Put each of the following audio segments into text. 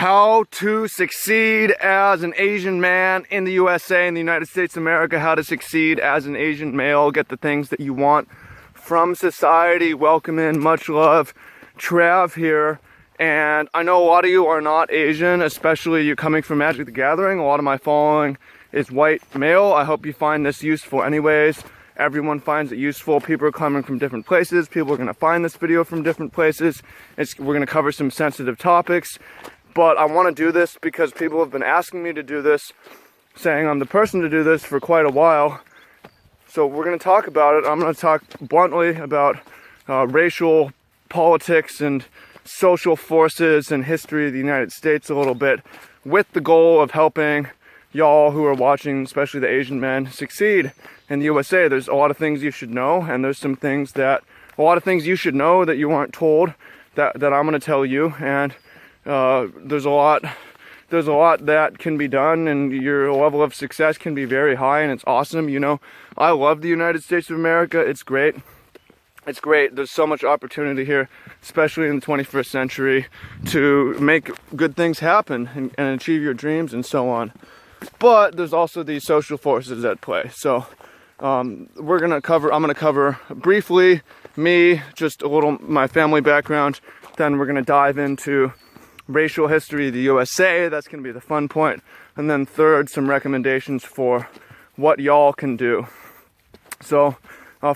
how to succeed as an Asian man in the USA, in the United States of America, how to succeed as an Asian male, get the things that you want from society. Welcome in, much love, Trav here. And I know a lot of you are not Asian, especially you coming from Magic the Gathering. A lot of my following is white male. I hope you find this useful anyways. Everyone finds it useful. People are coming from different places. People are going to find this video from different places. We're going to cover some sensitive topics. But I want to do this because people have been asking me to do this, saying I'm the person to do this for quite a while. So we're going to talk about it. I'm going to talk bluntly about racial politics and social forces and history of the United States a little bit, with the goal of helping y'all who are watching, especially the Asian men, succeed in the USA. There's a lot of things you should know, and there's a lot of things you should know that you aren't told that I'm going to tell you. And there's a lot that can be done, and your level of success can be very high, and it's awesome. You know, I love the United States of America. It's great. It's great. There's so much opportunity here, especially in the 21st century, to make good things happen and achieve your dreams and so on. But there's also these social forces at play. So I'm going to cover briefly me, just a little my family background. Then we're going to dive into racial history of the USA. That's going to be the fun point. And then third, some recommendations for what y'all can do. So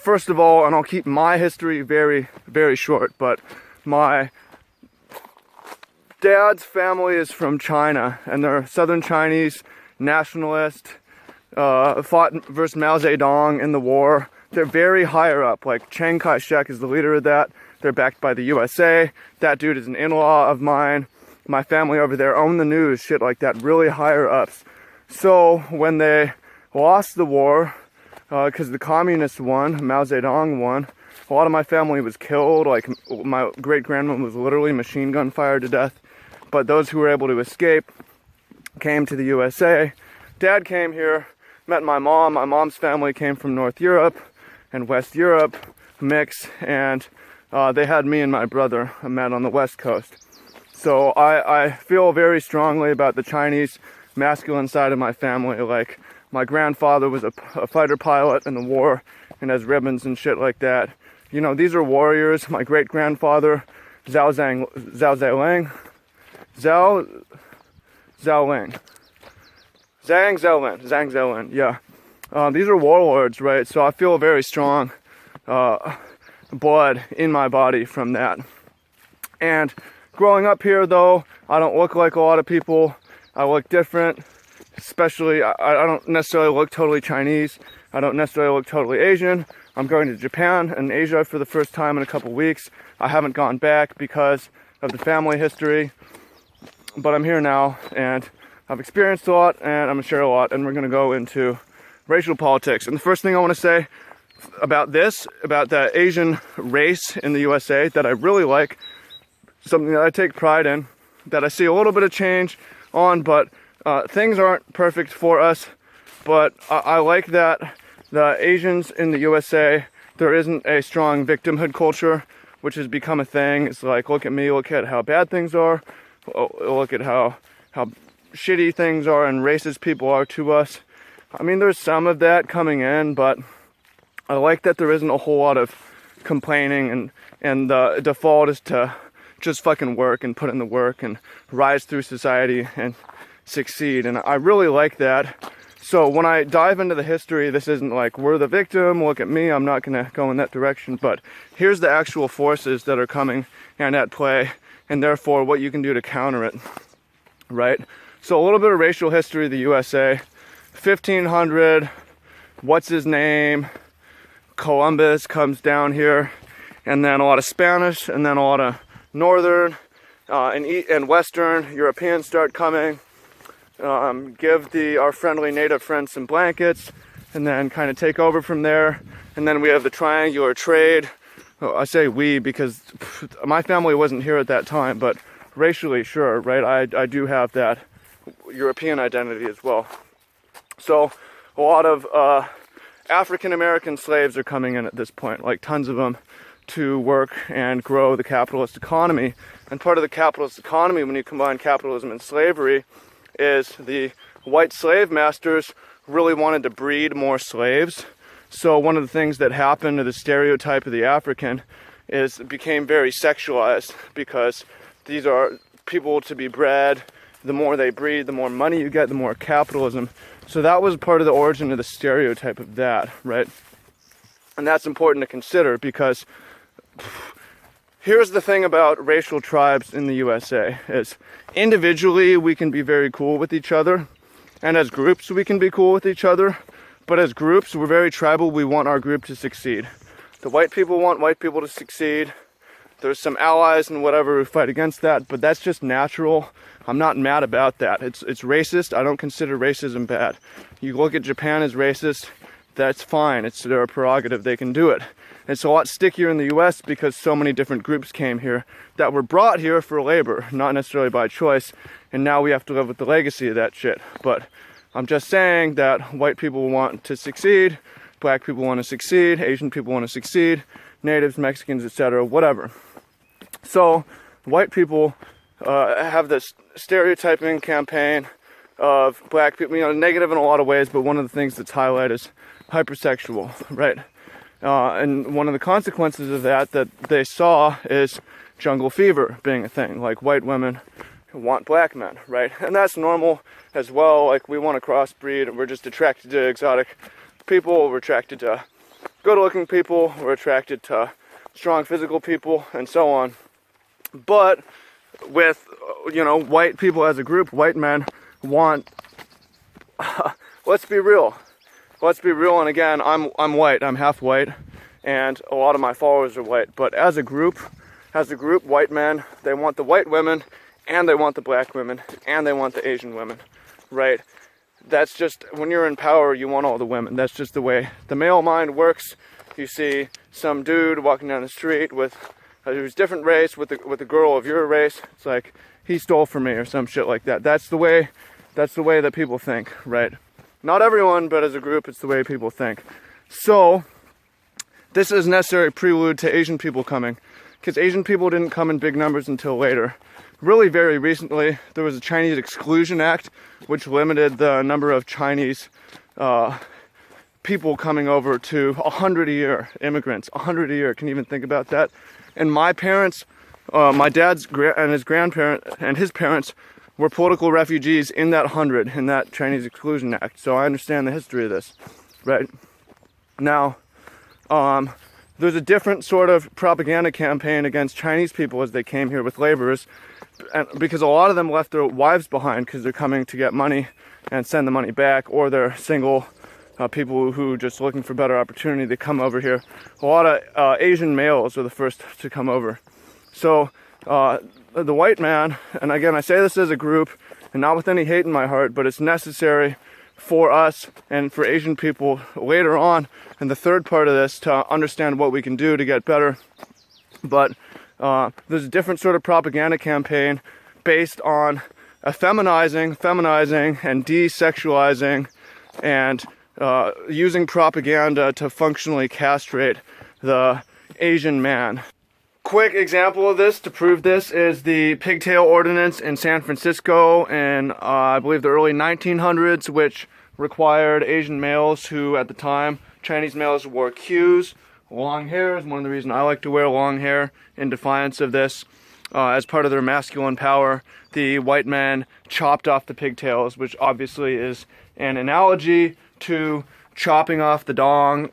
first of all, and I'll keep my history very, very short, but my dad's family is from China, and they're Southern Chinese nationalist, fought versus Mao Zedong in the war. They're very higher up, like Chiang Kai-shek is the leader of that. They're backed by the USA. That dude is an in-law of mine. My family over there own the news, shit like that, really higher ups. So when they lost the war, because the communists won, Mao Zedong won, a lot of my family was killed. Like my great-grandma was literally machine gun fired to death. But those who were able to escape came to the USA. Dad came here, met my mom. My mom's family came from North Europe and West Europe, mix, and they had me and my brother met on the West Coast. So I feel very strongly about the Chinese masculine side of my family. Like, my grandfather was a fighter pilot in the war and has ribbons and shit like that. You know, these are warriors. My great-grandfather, Zhang Zeldin, yeah. These are warlords, right? So I feel a very strong blood in my body from that. And growing up here, though, I don't look like a lot of people. I look different, especially, I don't necessarily look totally Chinese. I don't necessarily look totally Asian. I'm going to Japan and Asia for the first time in a couple weeks. I haven't gone back because of the family history, but I'm here now, and I've experienced a lot, and I'm going to share a lot, and we're going to go into racial politics. And the first thing I want to say about this, about the Asian race in the USA that I really like, something that I take pride in, that I see a little bit of change on, but things aren't perfect for us. But I like that the Asians in the USA, there isn't a strong victimhood culture, which has become a thing. It's like, look at me, look at how bad things are, look at how shitty things are and racist people are to us. I mean, there's some of that coming in, but I like that there isn't a whole lot of complaining, and the default is to just fucking work and put in the work and rise through society and succeed. And I really like that. So when I dive into the history, this isn't like, we're the victim, look at me. I'm not going to go in that direction, but here's the actual forces that are coming and at play, and therefore what you can do to counter it, right? So a little bit of racial history of the USA. 1500, what's his name? Columbus comes down here, and then a lot of Spanish, and then a lot of Northern and Western Europeans start coming. Give our friendly native friends some blankets, and then kind of take over from there. And then we have the triangular trade. Oh, I say we because my family wasn't here at that time, but racially, sure, right? I do have that European identity as well. So a lot of African American slaves are coming in at this point, like tons of them to work and grow the capitalist economy. And part of the capitalist economy, when you combine capitalism and slavery, is the white slave masters really wanted to breed more slaves. So one of the things that happened to the stereotype of the African is it became very sexualized, because these are people to be bred. The more they breed, the more money you get, the more capitalism. So that was part of the origin of the stereotype of that, right? And that's important to consider, because here's the thing about racial tribes in the USA is individually we can be very cool with each other, and as groups we can be cool with each other, but as groups we're very tribal. We want our group to succeed. The white people want white people to succeed. There's some allies and whatever who fight against that, but that's just natural. I'm not mad about that. It's racist. I don't consider racism bad. You look at Japan as racist, that's fine. It's their prerogative. They can do it. It's a lot stickier in the US because so many different groups came here that were brought here for labor, not necessarily by choice, and now we have to live with the legacy of that shit. But I'm just saying that white people want to succeed, black people want to succeed, Asian people want to succeed, natives, Mexicans, etc., whatever. So white people have this stereotyping campaign of black people, negative in a lot of ways, but one of the things that's highlighted is hypersexual, right? And one of the consequences of that they saw is jungle fever being a thing, like white women want black men, right? And that's normal as well. Like, we want to crossbreed, and we're just attracted to exotic people, we're attracted to good-looking people, we're attracted to strong physical people, and so on. But with, white people as a group, white men want, let's be real, and again, I'm white, I'm half white, and a lot of my followers are white, but as a group, white men, they want the white women, and they want the black women, and they want the Asian women, right? That's just, when you're in power, you want all the women. That's just the way the male mind works. You see some dude walking down the street with who's different race with a girl of your race. It's like, he stole from me or some shit like that. That's the way that people think, right? Not everyone, but as a group, it's the way people think. So this is a necessary prelude to Asian people coming, because Asian people didn't come in big numbers until later. Really very recently, there was a Chinese Exclusion Act, which limited the number of Chinese people coming over to 100 a year, immigrants, 100 a year. Can you even think about that? And my parents, my dad's and his grandparent and his parents were political refugees in that 100, in that Chinese Exclusion Act. So I understand the history of this, right? Now, there's a different sort of propaganda campaign against Chinese people as they came here with laborers, and because a lot of them left their wives behind because they're coming to get money and send the money back, or they're single people who just looking for better opportunity. They come over here. A lot of Asian males are the first to come over. So the white man, and again I say this as a group and not with any hate in my heart, but it's necessary for us and for Asian people later on, and the third part of this, to understand what we can do to get better. But there's a different sort of propaganda campaign based on feminizing and desexualizing and using propaganda to functionally castrate the Asian man. Quick example of this to prove this is the pigtail ordinance in San Francisco in I believe the early 1900s, which required Asian males who at the time, Chinese males, wore queues. Long hair is one of the reasons I like to wear long hair in defiance of this. As part of their masculine power, the white men chopped off the pigtails, which obviously is an analogy to chopping off the dong.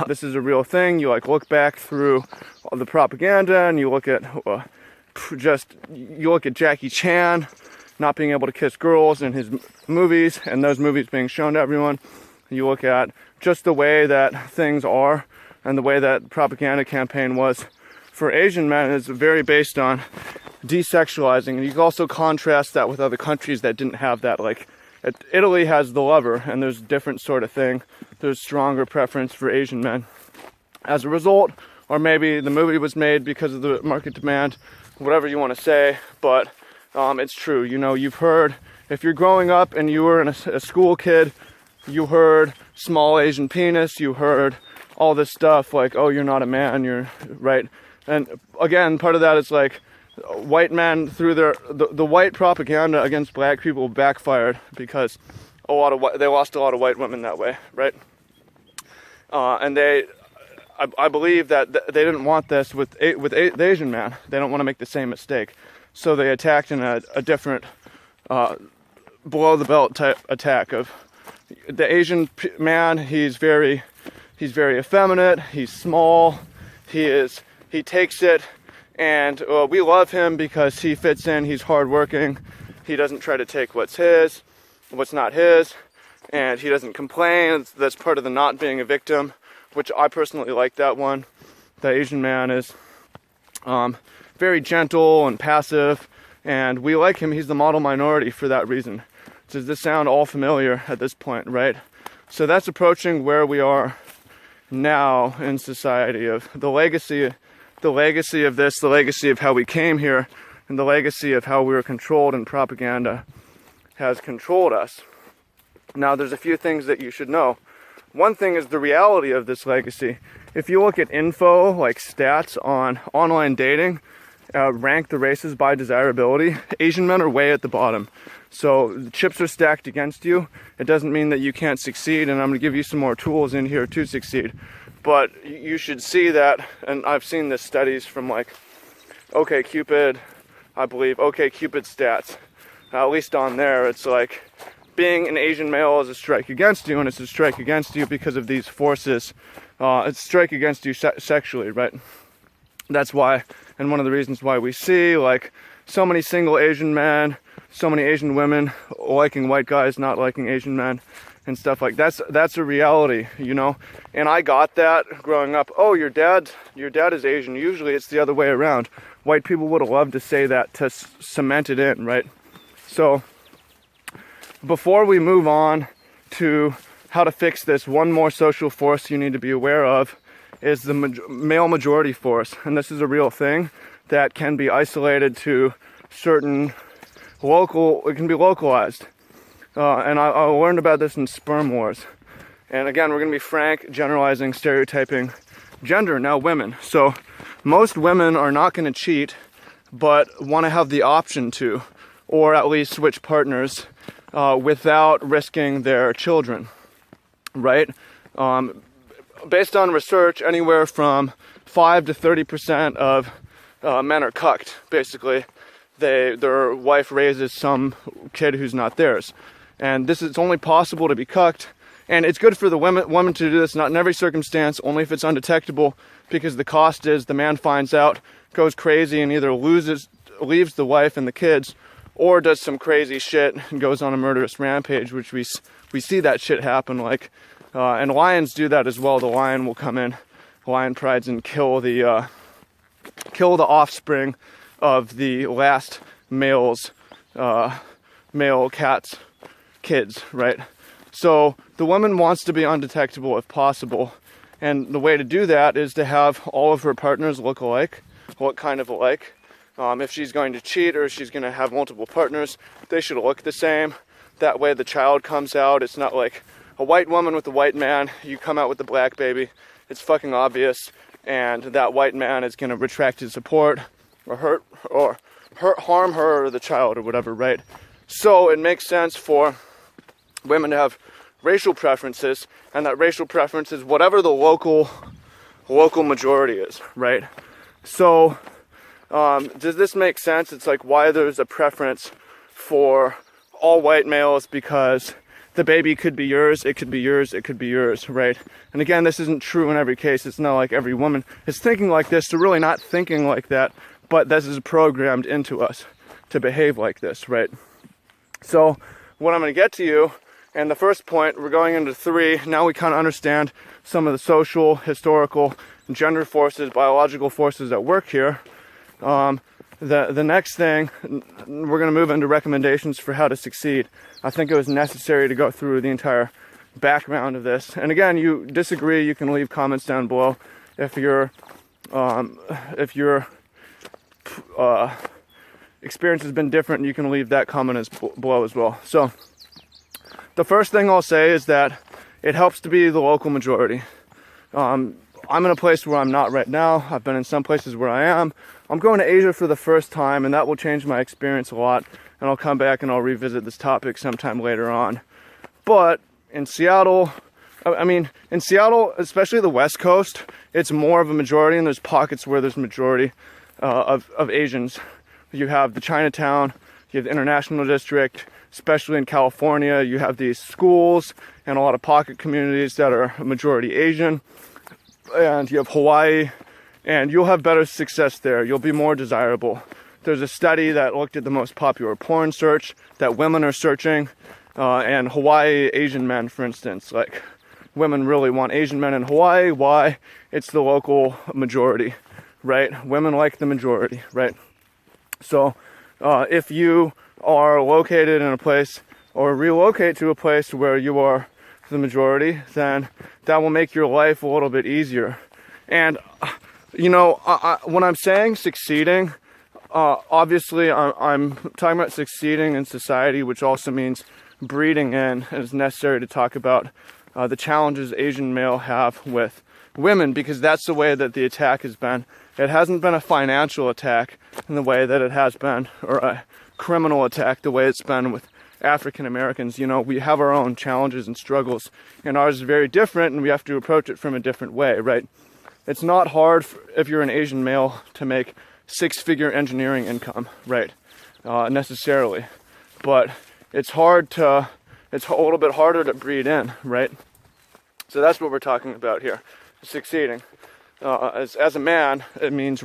This is a real thing. You look back through all the propaganda and you look at Jackie Chan not being able to kiss girls in his movies, and those movies being shown to everyone. You look at just the way that things are, and the way that propaganda campaign was for Asian men is very based on desexualizing. And you can also contrast that with other countries that didn't have that. Like Italy has the lover, and there's a different sort of thing. There's stronger preference for Asian men. As a result, or maybe the movie was made because of the market demand, whatever you want to say, but it's true. You've heard, if you're growing up and you were a school kid, you heard small Asian penis, you heard all this stuff like, oh, you're not a man, you're right. And again, part of that is like white men through the white propaganda against black people backfired because they lost a lot of white women that way, right? And I believe that they didn't want this with the Asian man. They don't want to make the same mistake, so they attacked in a different below the belt type attack of the Asian man. He's very effeminate. He's small. He takes it, and we love him because he fits in. He's hardworking. He doesn't try to take what's not his, and he doesn't complain. That's part of the not being a victim, which I personally like that one. The Asian man is very gentle and passive, and we like him. He's the model minority for that reason. Does this sound all familiar at this point, right? So that's approaching where we are now in society, of the legacy of this, the legacy of how we came here, and the legacy of how we were controlled and propaganda has controlled us. Now, there's a few things that you should know. One thing is the reality of this legacy. If you look at info, like stats on online dating, rank the races by desirability, Asian men are way at the bottom. So the chips are stacked against you. It doesn't mean that you can't succeed, and I'm going to give you some more tools in here to succeed. But you should see that, and I've seen this studies from like OkCupid, I believe, OkCupid stats. At least on there, it's like being an Asian male is a strike against you, and it's a strike against you because of these forces. It's a strike against you sexually, right? That's why, and one of the reasons why we see like so many single Asian men, so many Asian women liking white guys, not liking Asian men, and stuff like that. That's a reality, you know. And I got that growing up. Oh, your dad is Asian. Usually it's the other way around. White people would have loved to say that to cement it in, right? So before we move on to how to fix this, one more social force you need to be aware of is the male majority force. And this is a real thing that can be isolated to certain it can be localized. And I learned about this in Sperm Wars. And again, we're going to be frank, generalizing, stereotyping gender, now women. So most women are not going to cheat, but want to have the option to, or at least switch partners without risking their children, right? Based on research, anywhere from 5 to 30% of men are cucked, basically. Their wife raises some kid who's not theirs. And it's only possible to be cucked. And it's good for the woman to do this, not in every circumstance, only if it's undetectable, because the cost is the man finds out, goes crazy, and either leaves the wife and the kids, or does some crazy shit and goes on a murderous rampage, which we see that shit happen. Like, and lions do that as well. The lion will come in, lion prides, and kill the offspring of the last male cat's kids, right? So the woman wants to be undetectable if possible, and the way to do that is to have all of her partners look alike, look kind of alike. If she's going to cheat or she's going to have multiple partners, they should look the same. That way the child comes out. It's not like a white woman with a white man. You come out with the black baby. It's fucking obvious, and that white man is going to retract his support or harm her or the child or whatever, right? So it makes sense for women to have racial preferences, and that racial preference is whatever the local majority is, right? So does this make sense? It's like why there's a preference for all white males, because the baby could be yours, it could be yours, it could be yours, right? And again, this isn't true in every case. It's not like every woman is thinking like this. They're really not thinking like that, but this is programmed into us to behave like this, right? So what I'm going to get to you, and the first point, we're going into 3. Now we kind of understand some of the social, historical, gender forces, biological forces at work here. The next thing, we're going to move into recommendations for how to succeed. I think it was necessary to go through the entire background of this. And again, you disagree, you can leave comments down below. If your experience has been different, you can leave that comment below as well. So the first thing I'll say is that it helps to be the local majority. I'm in a place where I'm not right now. I've been in some places where I am. I'm going to Asia for the first time, and that will change my experience a lot. And I'll come back and I'll revisit this topic sometime later on. But in Seattle, in Seattle, especially the West Coast, it's more of a majority, and there's pockets where there's majority of Asians. You have the Chinatown, you have the International District, especially in California, you have these schools and a lot of pocket communities that are majority Asian. And you have Hawaii, and you'll have better success there. You'll be more desirable. There's a study that looked at the most popular porn search that women are searching, and Hawaii Asian men, for instance. Like, women really want Asian men in Hawaii. Why? It's the local majority, right? Women like the majority, right? So if you are located in a place or relocate to a place where you are the majority, then that will make your life a little bit easier. And when I'm saying succeeding, obviously I'm talking about succeeding in society, which also means breeding in, and it's necessary to talk about the challenges Asian male have with women, because that's the way that the attack has been. It hasn't been a financial attack in the way that it has been, or a criminal attack the way it's been with African Americans. We have our own challenges and struggles, and ours is very different, and we have to approach it from a different way, right? It's not hard if you're an Asian male to make six-figure engineering income, right? Necessarily, but it's a little bit harder to breed in, right? So that's what we're talking about here, succeeding. As a man, it means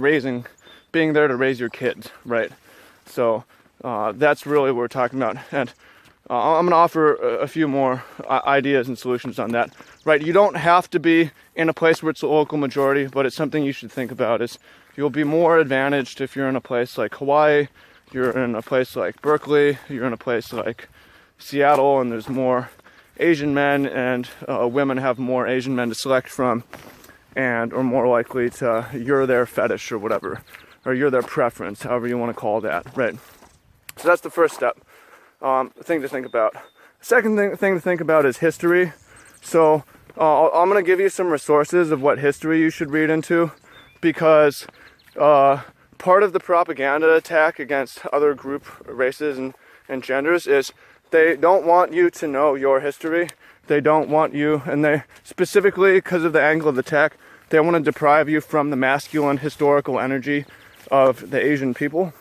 being there to raise your kids, right? So that's really what we're talking about. And I'm going to offer a few more ideas and solutions on that, right? You don't have to be in a place where it's a local majority, but it's something you should think about. Is you'll be more advantaged if you're in a place like Hawaii, you're in a place like Berkeley, you're in a place like Seattle, and there's more Asian men, and women have more Asian men to select from, and are more likely to, you're their fetish or whatever, or you're their preference, however you want to call that, right? So that's the first step, thing to think about. Second thing to think about is history. So I'm going to give you some resources of what history you should read into, because part of the propaganda attack against other group races and genders is they don't want you to know your history. They don't want you, and they specifically, because of the angle of the attack, they want to deprive you from the masculine historical energy of the Asian people,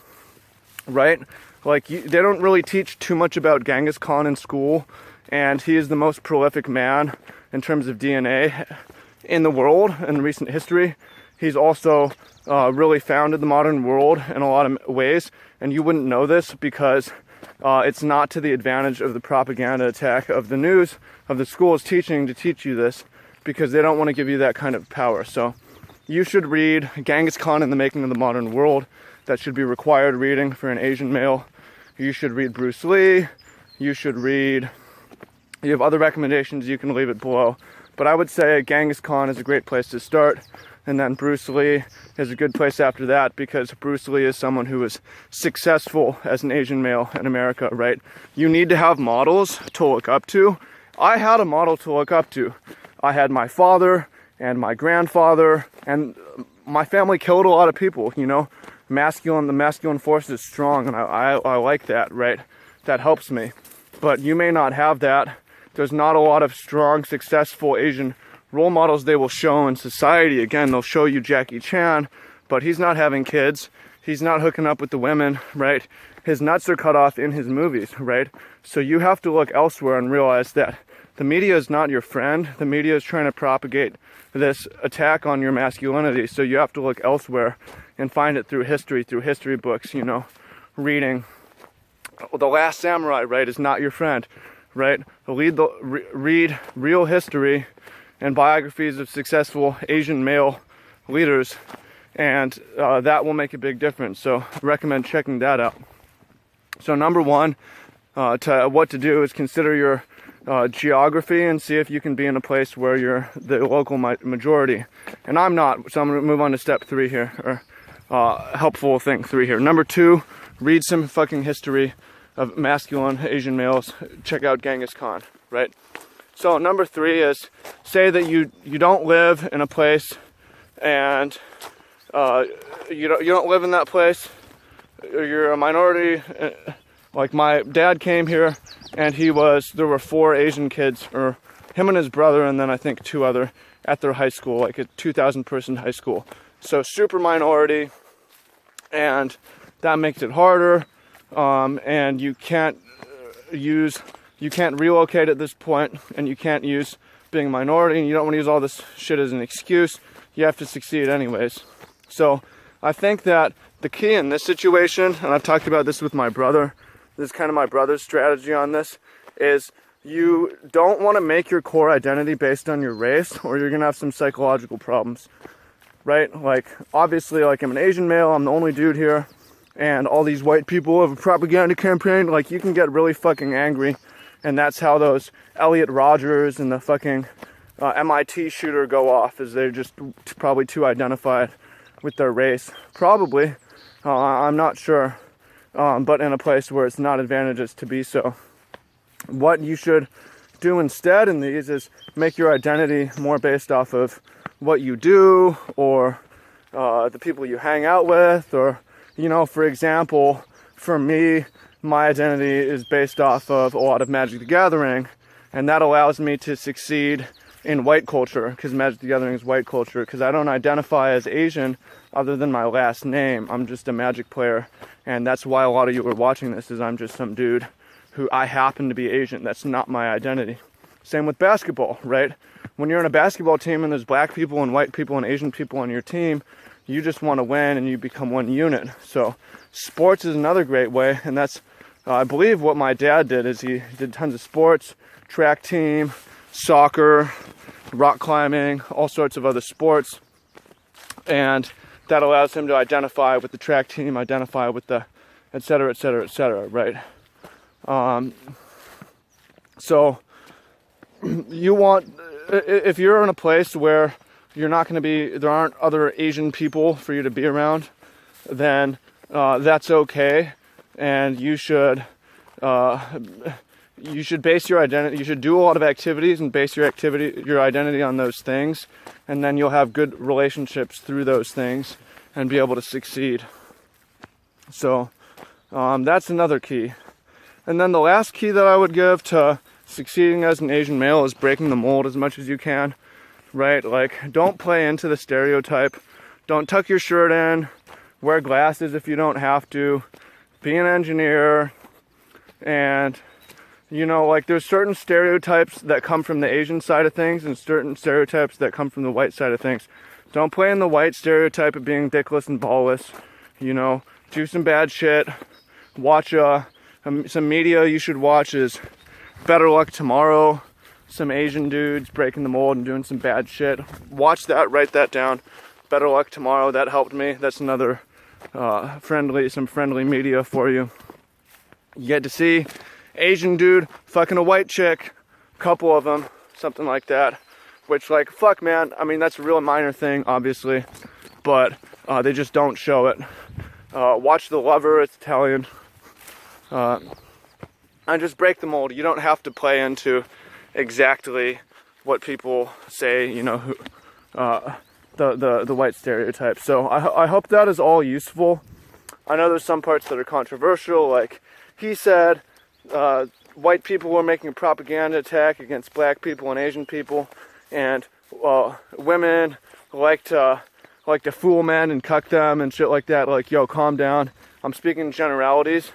right? Like, they don't really teach too much about Genghis Khan in school, and he is the most prolific man in terms of DNA in the world in recent history. He's also really founded the modern world in a lot of ways, and you wouldn't know this because it's not to the advantage of the propaganda attack of the news, of the schools teaching to teach you this, because they don't want to give you that kind of power. So you should read Genghis Khan and the Making of the Modern World. That should be required reading for an Asian male. You should read Bruce Lee. You have other recommendations, you can leave it below. But I would say Genghis Khan is a great place to start. And then Bruce Lee is a good place after that, because Bruce Lee is someone who was successful as an Asian male in America, right? You need to have models to look up to. I had a model to look up to. I had my father and my grandfather, and my family killed a lot of people, the masculine force is strong, and I like that, right? That helps me. But you may not have that. There's not a lot of strong, successful Asian role models they will show in society. Again, they'll show you Jackie Chan, but he's not having kids. He's not hooking up with the women, right? His nuts are cut off in his movies, right? So you have to look elsewhere and realize that the media is not your friend. The media is trying to propagate this attack on your masculinity. So you have to look elsewhere and find it through history books, reading. The Last Samurai, right, is not your friend, right? Read real history and biographies of successful Asian male leaders, and that will make a big difference. So I recommend checking that out. So number one, what to do is consider your geography and see if you can be in a place where you're the local majority. And I'm not, so I'm going to move on to step 3 here, or helpful thing 3 here. Number 2, read some fucking history of masculine Asian males. Check out Genghis Khan, right? So number 3 is, say that you don't live in a place and you don't live in that place, you're a minority. Like my dad came here, and there were 4 Asian kids, or him and his brother, and then I think 2 other at their high school, like a 2,000 person high school. So super minority, and that makes it harder. And you can't relocate at this point, and you can't use being a minority, and you don't want to use all this shit as an excuse. You have to succeed anyways. So I think that the key in this situation, and I've talked about this with my brother, this is kind of my brother's strategy on this, is you don't want to make your core identity based on your race, or you're going to have some psychological problems, right? Like, obviously, like, I'm an Asian male, I'm the only dude here, and all these white people have a propaganda campaign. Like, you can get really fucking angry, and that's how those Elliot Rodgers and the fucking MIT shooter go off, is they're just probably too identified with their race. Probably, I'm not sure, but in a place where it's not advantageous to be so. What you should do instead in these is make your identity more based off of what you do, or the people you hang out with, or, you know, for example, for me, my identity is based off of a lot of Magic the Gathering, and that allows me to succeed in white culture, because Magic the Gathering is white culture, because I don't identify as Asian other than my last name. I'm just a Magic player, and that's why a lot of you are watching this, is I'm just some dude who I happen to be Asian. That's not my identity. Same with basketball, right? When you're in a basketball team and there's black people and white people and Asian people on your team, you just want to win and you become one unit. So sports is another great way, and that's, I believe what my dad did is he did tons of sports, track team, soccer, rock climbing, all sorts of other sports, and that allows him to identify with the track team, identify with the et cetera, et cetera, et cetera, right? So you want, if you're in a place where you're not going to be, there aren't other Asian people for you to be around, then that's okay, and you should base your identity, you should do a lot of activities and base your identity on those things, and then you'll have good relationships through those things and be able to succeed. So that's another key. And then the last key that I would give to succeeding as an Asian male is breaking the mold as much as you can, right? Like, don't play into the stereotype. Don't tuck your shirt in. Wear glasses if you don't have to. Be an engineer. And, you know, like, there's certain stereotypes that come from the Asian side of things and certain stereotypes that come from the white side of things. Don't play in the white stereotype of being dickless and ballless. You know, do some bad shit. Watch some media you should watch is Better Luck Tomorrow. Some Asian dudes breaking the mold and doing some bad shit. Watch that, write that down. Better Luck Tomorrow, that helped me. That's another some friendly media for you. You get to see Asian dude fucking a white chick, couple of them, something like that. Which, like, fuck, man, I mean, that's a real minor thing, obviously, but they just don't show it. Watch The Lover, it's Italian. And just break the mold. You don't have to play into exactly what people say, you know, who, the white stereotype. So I hope that is all useful. I know there's some parts that are controversial, like he said white people were making a propaganda attack against black people and Asian people, and women like to fool men and cuck them and shit like that. Like, yo, calm down. I'm speaking in generalities.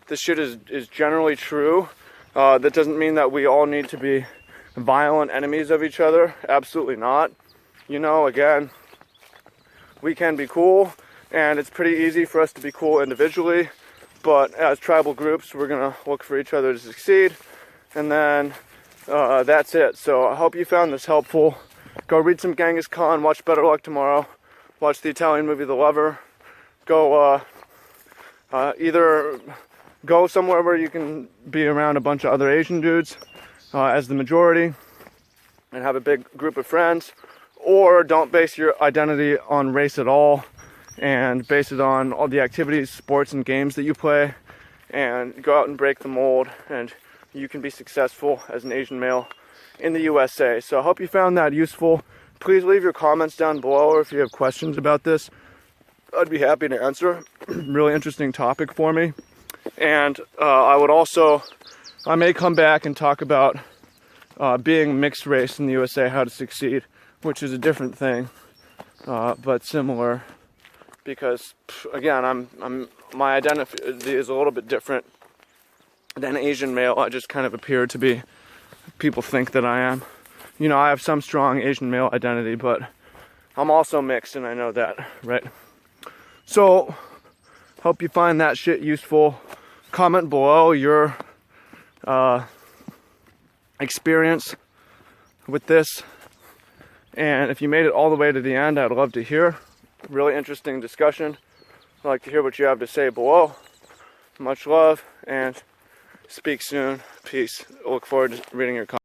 This shit is generally true. That doesn't mean that we all need to be violent enemies of each other. Absolutely not. You know, again, we can be cool, and it's pretty easy for us to be cool individually, but as tribal groups, we're gonna look for each other to succeed, and then that's it. So I hope you found this helpful. Go read some Genghis Khan, watch Better Luck Tomorrow, watch the Italian movie The Lover. Go either go somewhere where you can be around a bunch of other Asian dudes as the majority and have a big group of friends, or don't base your identity on race at all and base it on all the activities, sports, and games that you play, and go out and break the mold, and you can be successful as an Asian male in the USA. So I hope you found that useful. please leave your comments down below, or if you have questions about this, I'd be happy to answer. Really interesting topic for me. And I may come back and talk about being mixed race in the USA, how to succeed, which is a different thing, but similar, because again, my identity is a little bit different than Asian male. I just kind of appear to be, people think that I am. You know, I have some strong Asian male identity, but I'm also mixed, and I know that, right? So, hope you find that shit useful. Comment below your experience with this. And if you made it all the way to the end, I'd love to hear. Really interesting discussion. I'd like to hear what you have to say below. Much love, and speak soon. Peace. I look forward to reading your comments.